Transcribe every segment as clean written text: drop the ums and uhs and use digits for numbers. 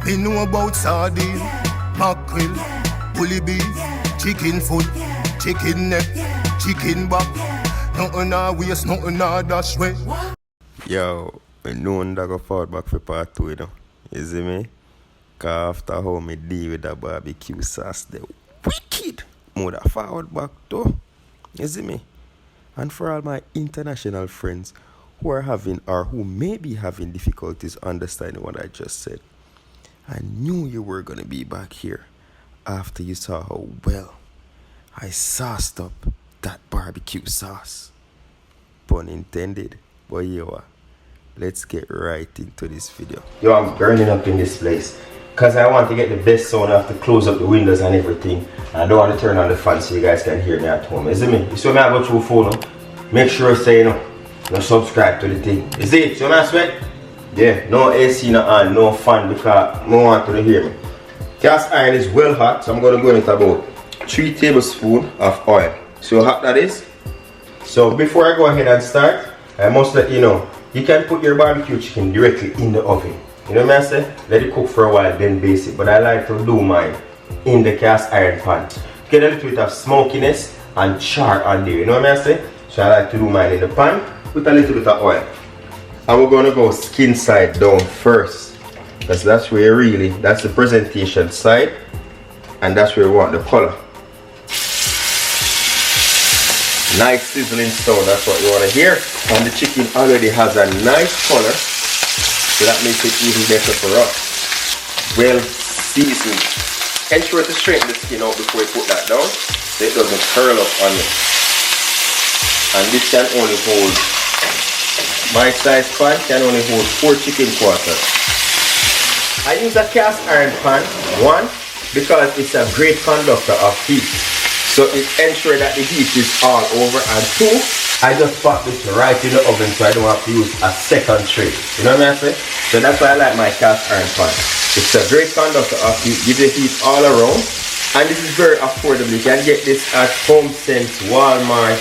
Me know about sardine, mackerel, bully beef, chicken foot, chicken neck, chicken back. Nothing I waste, nothing I dash way. Yo, me know that go forward back for part 2, you know. You see me? Cause after how me deal with that barbecue sauce, the wicked. More that forward back too. You see me? And for all my international friends who are having or who may be having difficulties understanding what I just said, I knew you were gonna be back here after you saw how well I sauced up that barbecue sauce. Pun intended. But yo, let's get right into this video. Yo, I'm burning up in this place because I want to get the best sound. I have to close up the windows and everything. And I don't want to turn on the fan so you guys can hear me at home. Is it me? You see me I go through phone now? Make sure you say no subscribe to the thing. You see it? So I sweat? Yeah, no AC no on, no fan because I want to hear me. Cast iron is well hot, so I'm going to go in it about 3 tablespoons of oil. See how hot that is? So before I go ahead and start, I must let you know, you can put your barbecue chicken directly in the oven. You know what I say? Let it cook for a while, then base it. But I like to do mine in the cast iron pan. Get a little bit of smokiness and char on there. You know what I say? So I like to do mine in the pan with a little bit of oil. And we're going to go skin side down first. Because that's where that's the presentation side. And that's where we want the color. Nice sizzling sound, that's what you want to hear. And the chicken already has a nice color, so that makes it even better for us. Well seasoned. Ensure to straighten the skin out before you put that down, so it doesn't curl up on you. And this can only hold, my size pan can only hold 4 chicken quarters. I use a cast iron pan, 1, because it's a great conductor of heat. So it ensures that the heat is all over, and 2, I just pop this right in the oven so I don't have to use a second tray. You know what I'm saying? So that's why I like my cast iron pan. It's a great conductor of heat, gives the heat all around, and this is very affordable. You can get this at HomeSense, Walmart,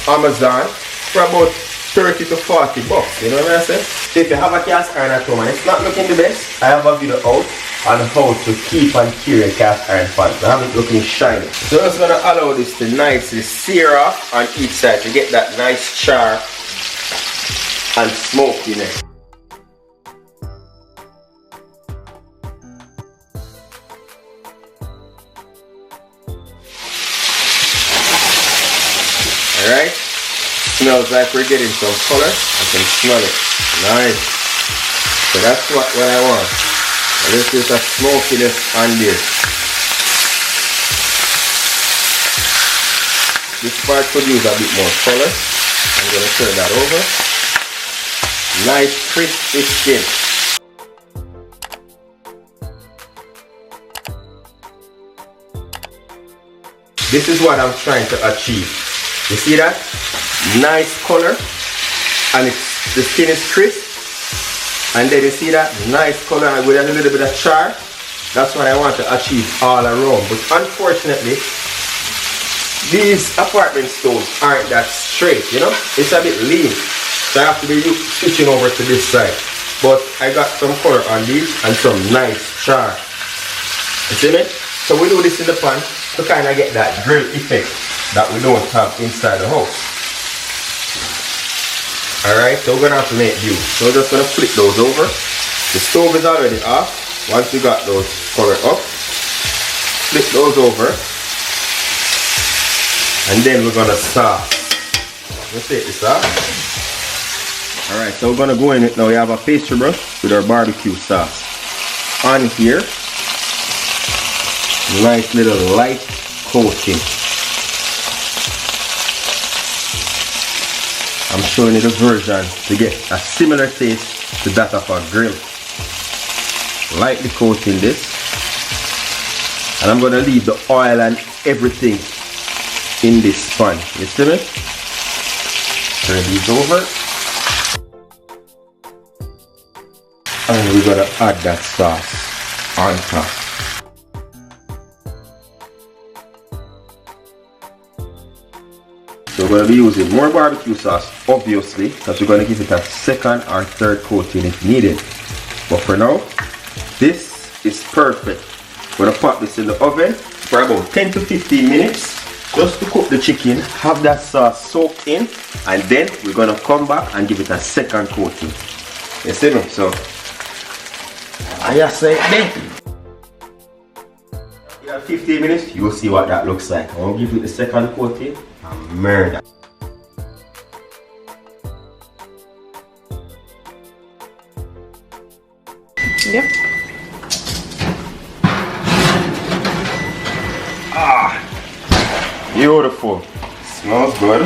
Amazon for about 30 to 40 bucks. You know what I'm saying? So if you have a cast iron at home and it's not looking the best, I have a video out on how to keep and cure a cast iron pan. So have it looking shiny. So I'm just going to allow this to nicely sear off on each side to get that nice char and smoke in it. Alright, smells like we're getting some color. I can smell it. Nice. So that's what I want. A little bit of smokiness on there. This part could use a bit more color. I'm going to turn that over. Nice crispy skin. This is what I'm trying to achieve. You see that? Nice color. And the skin is crisp. And then you see that nice color with a little bit of char. That's what I want to achieve all around. But unfortunately, these apartment stoves aren't that straight, you know. It's a bit lean. So I have to be switching over to this side. But I got some color on these and some nice char. You see me? So we do this in the pan to kind of get that grill effect that we don't have inside the house. Alright, so we're going to have to make do. So we're just going to flip those over. The stove is already off. Once we got those covered up, flip those over. And then we're going to sauce. Let's take this off. Alright, so we're going to go in it now. We have a pastry brush with our barbecue sauce on here. Nice little light coating. I'm showing you the version to get a similar taste to that of a grill. Lightly coating this. And I'm going to leave the oil and everything in this pan. You see me? Turn these over. And we're going to add that sauce on top. So we're going to be using more barbecue sauce, obviously, because we're going to give it a second or third coating if needed. But for now, This is perfect. We're gonna pop this in the oven for about 10 to 15 minutes just to cook the chicken, have that sauce soaked in, and then we're gonna come back and give it a second coating. You see me? So I just say then. 15 minutes, you'll see what that looks like. I'll give it the second coating and murder. Yep. Ah, beautiful. Smells good.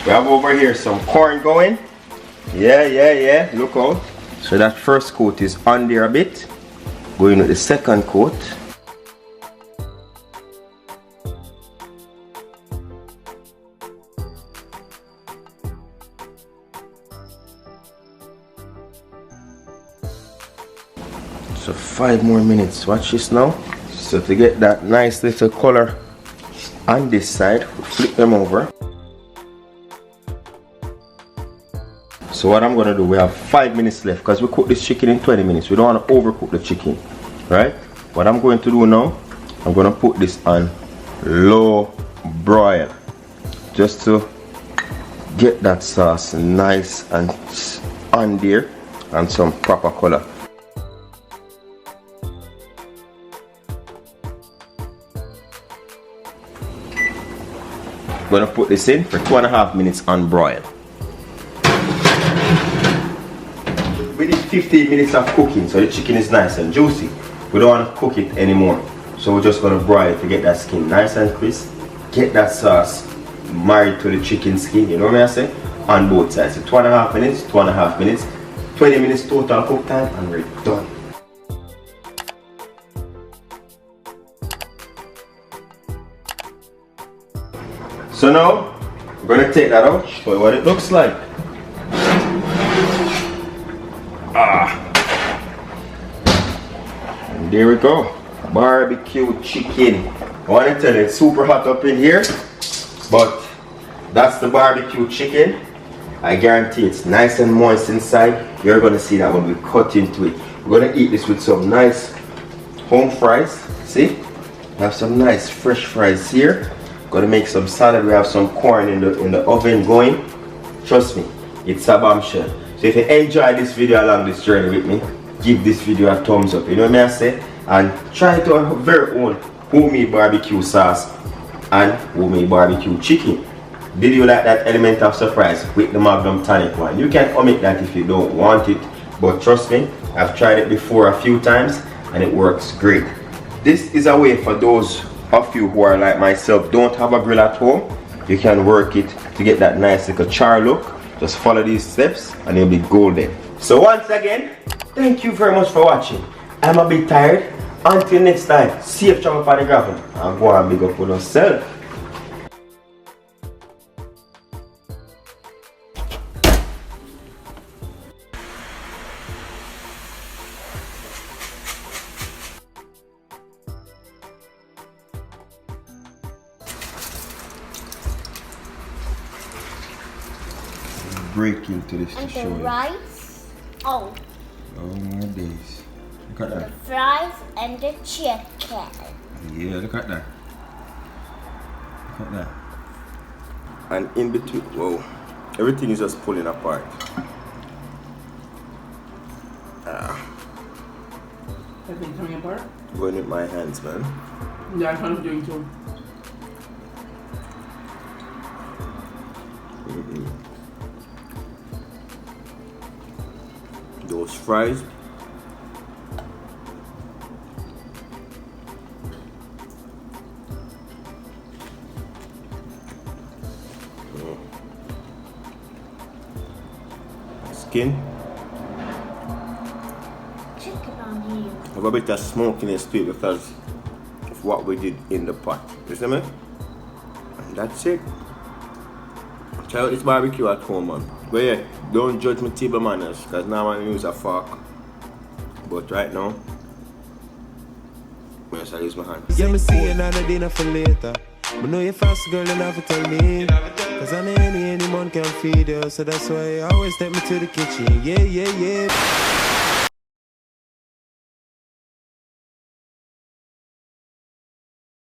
We have over here some corn going. Yeah. Look out. So that first coat is on there a bit. Going with the second coat. So 5 more minutes. Watch this now. So to get that nice little color on this side, we flip them over. So what I'm gonna do, we have 5 minutes left because we cook this chicken in 20 minutes. We don't want to overcook the chicken, right? What I'm going to do now, I'm gonna put this on low broil just to get that sauce nice and on there and some proper color. Gonna put this in for 2.5 minutes on broil. We did 15 minutes of cooking, so the chicken is nice and juicy. We don't want to cook it anymore, so we're just gonna broil it to get that skin nice and crisp. Get that sauce married to the chicken skin, you know what I say? On both sides. So 2.5 minutes, 2.5 minutes, 20 minutes total cook time, and we're done. So now, we're going to take that out, show you what it looks like. And there we go. Barbecue chicken. I want to tell you, it's super hot up in here, but that's the barbecue chicken. I guarantee it's nice and moist inside. You're going to see that when we cut into it. We're going to eat this with some nice home fries. See? We have some nice fresh fries here. Gonna make some salad. We have some corn in the oven going. Trust me, it's a bombshell. So if you enjoy this video along this journey with me, give this video a thumbs up. You know what I say? And try to have very own homemade barbecue sauce and homemade barbecue chicken. Did you like that element of surprise with the Magnum Tonic one? You can omit that if you don't want it, but trust me, I've tried it before a few times and it works great. This is a way for those of you who are like myself, don't have a grill at home. You can work it to get that nice little char look. Just follow these steps and you'll be golden. So once again, thank you very much for watching. I'm a bit tired. Until next time, safe travel for the gravel and go and big up for yourself. Break into this and to the show you. rice. Oh. Oh my days. Look at that. The fries and the chicken. Yeah, look at that. Look at that. And in between, whoa, everything is just pulling apart. Everything's coming apart? Going with my hands, man. Yeah, I'm kind of doing too. Those fries. Skin. Chicken on here. Have a bit of smokiness to it because of what we did in the pot. You see me? And that's it. Try out this barbecue at home, man. But yeah, don't judge my table manners because now I use a fork. But right now, I'm going to use my hand. Yeah, me see another dinner for later. But know you fast girl enough to tell me. Cause I know any man can feed you. So that's why I always take me to the kitchen. Yeah.